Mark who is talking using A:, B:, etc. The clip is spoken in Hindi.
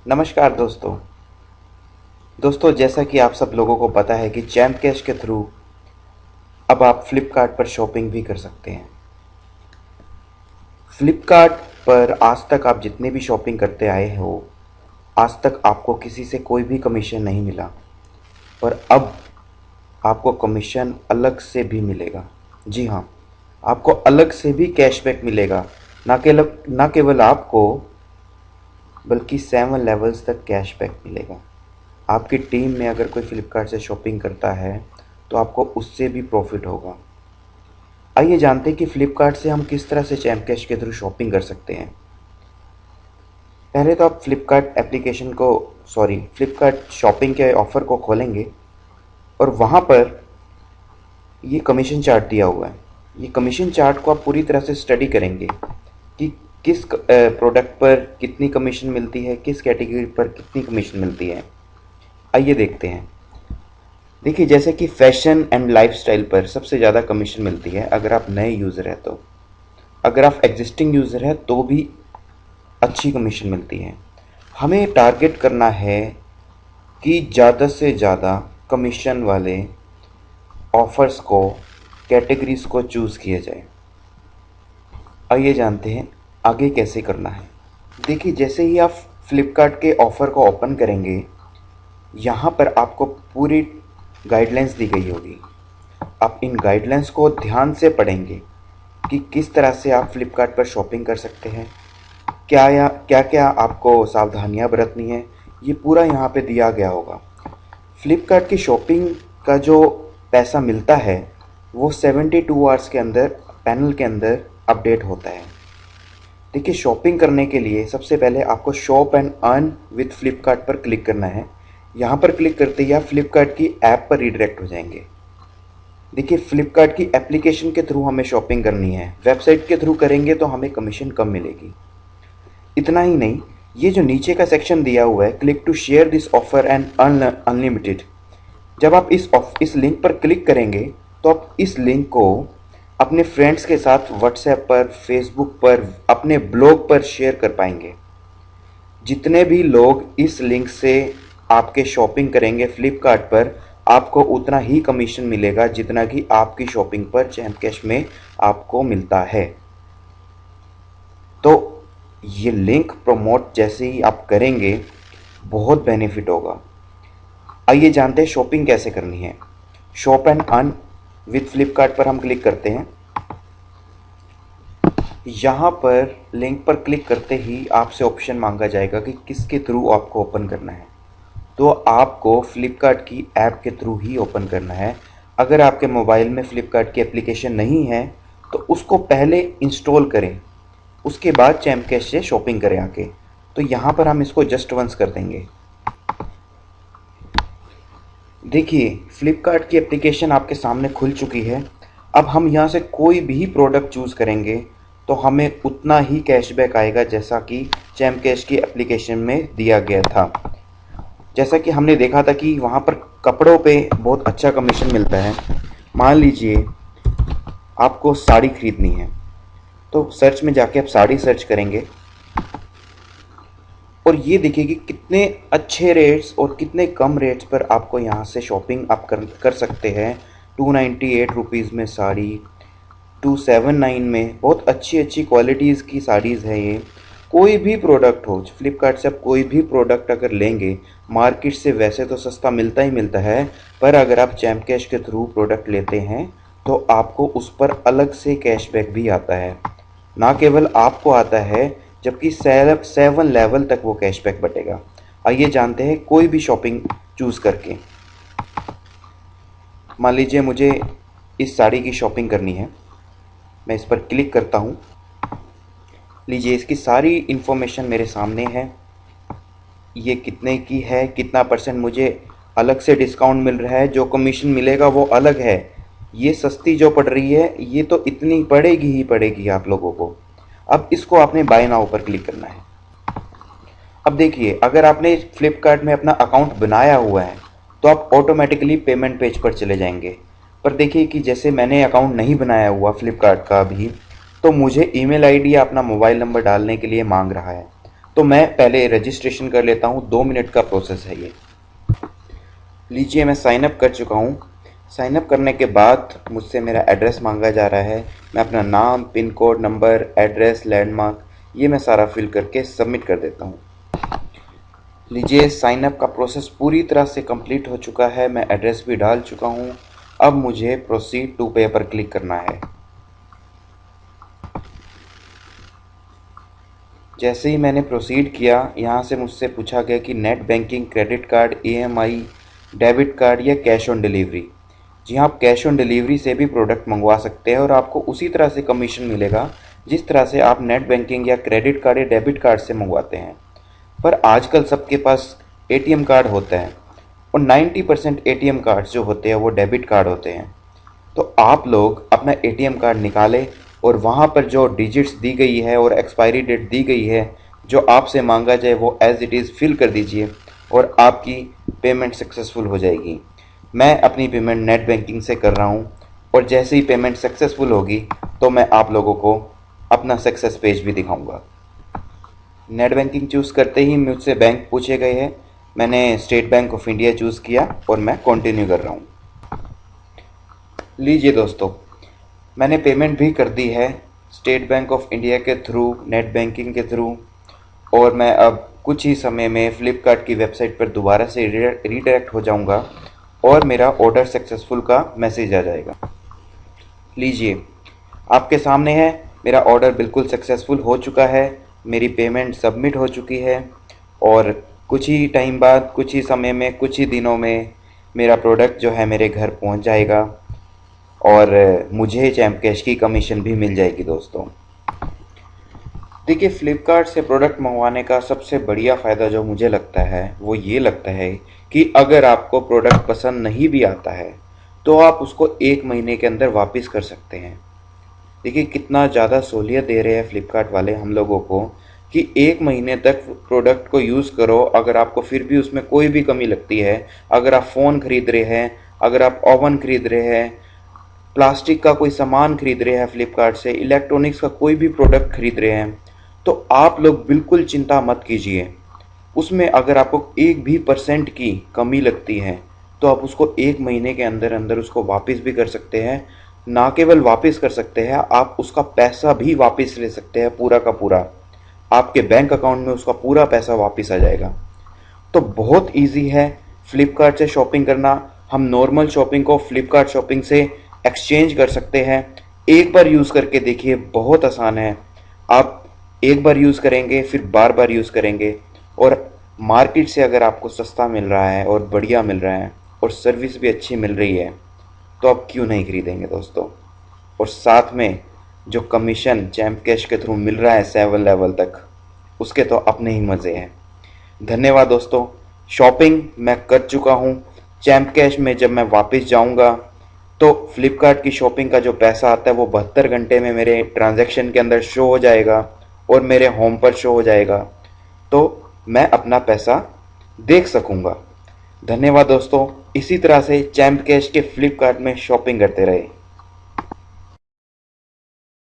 A: नमस्कार दोस्तों जैसा कि आप सब लोगों को पता है कि चैम्प कैश के थ्रू अब आप फ्लिपकार्ट पर शॉपिंग भी कर सकते हैं। फ्लिपकार्ट पर आज तक आप जितने भी शॉपिंग करते आए हो, आज तक आपको किसी से कोई भी कमीशन नहीं मिला, पर अब आपको कमीशन अलग से भी मिलेगा। जी हाँ, आपको अलग से भी कैशबैक मिलेगा। ना केवल आपको, बल्कि 7 लेवल्स तक कैशबैक मिलेगा। आपकी टीम में अगर कोई फ्लिपकार्ट से शॉपिंग करता है तो आपको उससे भी प्रॉफिट होगा। आइए जानते हैं कि फ्लिपकार्ट से हम किस तरह से चैम्प कैश के थ्रू शॉपिंग कर सकते हैं। पहले तो आप फ्लिपकार्ट शॉपिंग के ऑफ़र को खोलेंगे और वहाँ पर ये कमीशन चार्ट दिया हुआ है। ये कमीशन चार्ट को आप पूरी तरह से स्टडी करेंगे कि किस प्रोडक्ट पर कितनी कमीशन मिलती है, किस कैटेगरी पर कितनी कमीशन मिलती है। आइए देखते हैं। देखिए, जैसे कि फैशन एंड लाइफस्टाइल पर सबसे ज़्यादा कमीशन मिलती है अगर आप नए यूज़र हैं तो। अगर आप एग्जिस्टिंग यूज़र हैं तो भी अच्छी कमीशन मिलती है। हमें टारगेट करना है कि ज़्यादा से ज़्यादा कमीशन वाले ऑफ़र्स को, कैटेगरीज़ को चूज़ किया जाए। आइए जानते हैं आगे कैसे करना है। देखिए, जैसे ही आप फ्लिपकार्ट के ऑफ़र को ओपन करेंगे, यहाँ पर आपको पूरी गाइडलाइंस दी गई होगी। आप इन गाइडलाइंस को ध्यान से पढ़ेंगे कि किस तरह से आप फ्लिपकार्ट पर शॉपिंग कर सकते हैं, क्या क्या आपको सावधानियां बरतनी है, ये पूरा यहाँ पे दिया गया होगा। फ्लिपकार्ट की शॉपिंग का जो पैसा मिलता है वो 72 आवर्स के अंदर पैनल के अंदर अपडेट होता है। देखिए, शॉपिंग करने के लिए सबसे पहले आपको shop and earn with Flipkart पर क्लिक करना है। यहाँ पर क्लिक करते ही आप फ्लिपकार्ट की ऐप पर रीडायरेक्ट हो जाएंगे। देखिए, फ्लिपकार्ट की एप्लीकेशन के थ्रू हमें शॉपिंग करनी है। वेबसाइट के थ्रू करेंगे तो हमें कमीशन कम मिलेगी। इतना ही नहीं, ये जो नीचे का सेक्शन दिया हुआ है, click to share this offer and earn unlimited, जब आप इस लिंक पर क्लिक करेंगे तो आप इस लिंक को अपने फ्रेंड्स के साथ व्हाट्सएप पर, फेसबुक पर, अपने ब्लॉग पर शेयर कर पाएंगे। जितने भी लोग इस लिंक से आपके शॉपिंग करेंगे फ्लिपकार्ट पर, आपको उतना ही कमीशन मिलेगा जितना कि आपकी शॉपिंग पर चैम्प कैश में आपको मिलता है। तो ये लिंक प्रमोट जैसे ही आप करेंगे, बहुत बेनिफिट होगा। आइए जानते हैं शॉपिंग कैसे करनी है। Shop and earn with Flipkart पर हम क्लिक करते हैं। यहाँ पर लिंक पर क्लिक करते ही आपसे ऑप्शन मांगा जाएगा कि किसके थ्रू आपको ओपन करना है। तो आपको फ्लिपकार्ट की ऐप के थ्रू ही ओपन करना है। अगर आपके मोबाइल में फ्लिपकार्ट की एप्लीकेशन नहीं है तो उसको पहले इंस्टॉल करें, उसके बाद चैम्प कैश से शॉपिंग करें आके। तो यहाँ पर हम इसको जस्ट वंस कर देंगे। देखिए, फ्लिपकार्ट की एप्लीकेशन आपके सामने खुल चुकी है। अब हम यहाँ से कोई भी प्रोडक्ट चूज़ करेंगे तो हमें उतना ही कैशबैक आएगा जैसा कि चैम्प कैश की एप्लीकेशन में दिया गया था। जैसा कि हमने देखा था कि वहाँ पर कपड़ों पे बहुत अच्छा कमीशन मिलता है। मान लीजिए आपको साड़ी खरीदनी है तो सर्च में जाके आप साड़ी सर्च करेंगे और ये देखिए कि कितने अच्छे रेट्स और कितने कम रेट्स पर आपको यहाँ से शॉपिंग आप कर सकते हैं। 298 रुपीज़ में साड़ी, 279 में बहुत अच्छी अच्छी क्वालिटीज़ की साड़ीज़ है ये। कोई भी प्रोडक्ट हो, फ्लिपकार्ट से आप कोई भी प्रोडक्ट अगर लेंगे, मार्केट से वैसे तो सस्ता मिलता ही मिलता है, पर अगर आप चैम्प कैश के थ्रू प्रोडक्ट लेते हैं तो आपको उस पर अलग से कैशबैक भी आता है। ना केवल आपको आता है, जबकि 7 लेवल तक वो कैशबैक बटेगा। आइए जानते हैं कोई भी शॉपिंग चूज़ करके। मान लीजिए मुझे इस साड़ी की शॉपिंग करनी है, मैं इस पर क्लिक करता हूँ। लीजिए, इसकी सारी इन्फॉर्मेशन मेरे सामने है। ये कितने की है, कितना परसेंट मुझे अलग से डिस्काउंट मिल रहा है, जो कमीशन मिलेगा वो अलग है। ये सस्ती जो पड़ रही है ये तो इतनी पड़ेगी ही पड़ेगी आप लोगों को। अब इसको आपने बाय नाउ पर क्लिक करना है। अब देखिए, अगर आपने फ्लिपकार्ट में अपना अकाउंट बनाया हुआ है तो आप ऑटोमेटिकली पेमेंट पेज पर चले जाएंगे। पर देखिए कि जैसे मैंने अकाउंट नहीं बनाया हुआ फ्लिपकार्ट का अभी, तो मुझे ईमेल आईडी या अपना मोबाइल नंबर डालने के लिए मांग रहा है। तो मैं पहले रजिस्ट्रेशन कर लेता हूँ, 2 मिनट का प्रोसेस है ये। लीजिए मैं साइन अप कर चुका हूँ। साइन अप करने के बाद मुझसे मेरा एड्रेस मांगा जा रहा है। मैं अपना नाम, pin code, number, address, landmark ये मैं सारा फिल करके सबमिट कर देता हूँ। लीजिए साइन अप का प्रोसेस पूरी तरह से कंप्लीट हो चुका है। मैं एड्रेस भी डाल चुका हूँ। अब मुझे प्रोसीड टू पे पर क्लिक करना है। जैसे ही मैंने प्रोसीड किया, यहाँ से मुझसे पूछा गया कि net banking, credit card, EMI, debit card या कैश ऑन डिलीवरी। जी हाँ, आप कैश ऑन डिलीवरी से भी प्रोडक्ट मंगवा सकते हैं और आपको उसी तरह से कमीशन मिलेगा जिस तरह से आप नेट बैंकिंग या क्रेडिट कार्ड या डेबिट कार्ड से मंगवाते हैं। पर आजकल सबके पास ATM कार्ड होता है और 90% ATM कार्ड्स जो होते हैं वो डेबिट कार्ड होते हैं। तो आप लोग अपना ATM कार्ड निकालें और वहाँ पर जो डिजिट्स दी गई है और एक्सपायरी डेट दी गई है, जो आपसे मांगा जाए वो एज इट इज़ फिल कर दीजिए और आपकी पेमेंट सक्सेसफुल हो जाएगी। मैं अपनी पेमेंट नेट बैंकिंग से कर रहा हूँ और जैसे ही पेमेंट सक्सेसफुल होगी तो मैं आप लोगों को अपना सक्सेस पेज भी दिखाऊंगा। नेट बैंकिंग चूज़ करते ही मुझसे बैंक पूछे गए हैं। मैंने state bank of India choose किया और मैं कंटिन्यू कर रहा हूँ। लीजिए दोस्तों, मैंने पेमेंट भी कर दी है स्टेट बैंक ऑफ इंडिया के थ्रू, नेट बैंकिंग के थ्रू, और मैं अब कुछ ही समय में फ्लिपकार्ट की वेबसाइट पर दोबारा से रीडायरेक्ट हो जाऊंगा और मेरा ऑर्डर सक्सेसफुल का मैसेज आ जाएगा। लीजिए आपके सामने है, मेरा ऑर्डर बिल्कुल सक्सेसफुल हो चुका है, मेरी पेमेंट सबमिट हो चुकी है और कुछ ही टाइम बाद, कुछ ही समय में, कुछ ही दिनों में मेरा प्रोडक्ट जो है मेरे घर पहुंच जाएगा और मुझे चैम्प कैश की कमीशन भी मिल जाएगी। दोस्तों देखिए, फ्लिपकार्ट से प्रोडक्ट मंगवाने का सबसे बढ़िया फ़ायदा जो मुझे लगता है वो ये लगता है कि अगर आपको प्रोडक्ट पसंद नहीं भी आता है तो आप उसको 1 महीने के अंदर वापस कर सकते हैं। देखिए कितना ज़्यादा सहूलियत दे रहे हैं फ्लिपकार्ट वाले हम लोगों को कि 1 महीने तक प्रोडक्ट को यूज़ करो। अगर आपको फिर भी उसमें कोई भी कमी लगती है, अगर आप फ़ोन खरीद रहे हैं, अगर आप ओवन खरीद रहे हैं, प्लास्टिक का कोई सामान खरीद रहे हैं फ्लिपकार्ट से, इलेक्ट्रॉनिक्स का कोई भी प्रोडक्ट खरीद रहे हैं, तो आप लोग बिल्कुल चिंता मत कीजिए। उसमें अगर आपको 1% की कमी लगती है तो आप उसको 1 महीने के अंदर अंदर उसको वापस भी कर सकते हैं। ना केवल वापस कर सकते हैं, आप उसका पैसा भी वापस ले सकते हैं, पूरा का पूरा आपके बैंक अकाउंट में उसका पूरा पैसा वापस आ जाएगा। तो बहुत इजी है फ्लिपकार्ट से शॉपिंग करना। हम नॉर्मल शॉपिंग को फ्लिपकार्ट शॉपिंग से एक्सचेंज कर सकते हैं। एक बार यूज़ करके देखिए, बहुत आसान है। आप एक बार यूज़ करेंगे, फिर बार बार यूज़ करेंगे और मार्केट से अगर आपको सस्ता मिल रहा है और बढ़िया मिल रहा है और सर्विस भी अच्छी मिल रही है तो आप क्यों नहीं खरीदेंगे दोस्तों। और साथ में जो कमीशन चैम्प कैश के थ्रू मिल रहा है 7 लेवल तक, उसके तो अपने ही मज़े हैं। धन्यवाद दोस्तों। शॉपिंग मैं कर चुका हूँ। चैम्प कैश में जब मैं वापस जाऊँगा तो फ्लिपकार्ट की शॉपिंग का जो पैसा आता है वो 72 घंटे में मेरे ट्रांजैक्शन के अंदर शो हो जाएगा और मेरे होम पर शो हो जाएगा, तो मैं अपना पैसा देख सकूंगा। धन्यवाद दोस्तों। इसी तरह से चैम्प कैश के फ्लिपकार्ट में शॉपिंग करते रहे।